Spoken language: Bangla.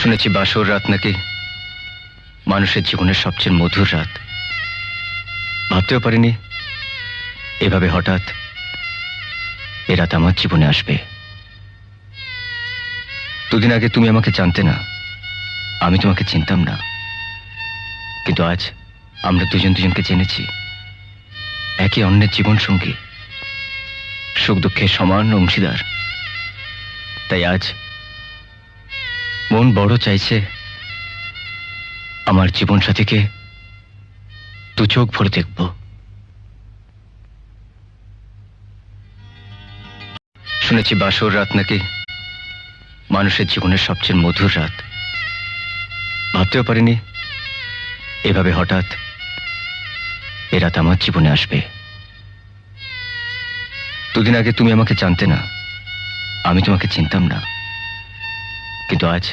শুনেছি বাসর রাত নাকি মানুষের জীবনের সবচেয়ে মধুর রাত। ভাবতেও পারিনি এভাবে হঠাৎ এ রাত আমার জীবনে আসবে। দুদিন আগে তুমি আমাকে জানতে না, আমি তোমাকে চিনতাম না, কিন্তু আজ আমরা দুজন দুজনকে জেনেছি, একে অন্যের জীবন সঙ্গী, সুখ দুঃখের সমান অংশীদার। তাই আজ মন বড় চাইছে আমার জীবন সাথীকে দু চোখ ভরে দেখব। শুনেছি বাসর রাত নাকি মানুষের জীবনের সবচেয়ে মধুর রাত। ভাবতেও পারিনি এভাবে হঠাৎ এ রাত আমার জীবনে আসবে। দুদিন আগে তুমি আমাকে জানতে না, আমি তোমাকে চিনতাম না, কিন্তু আজ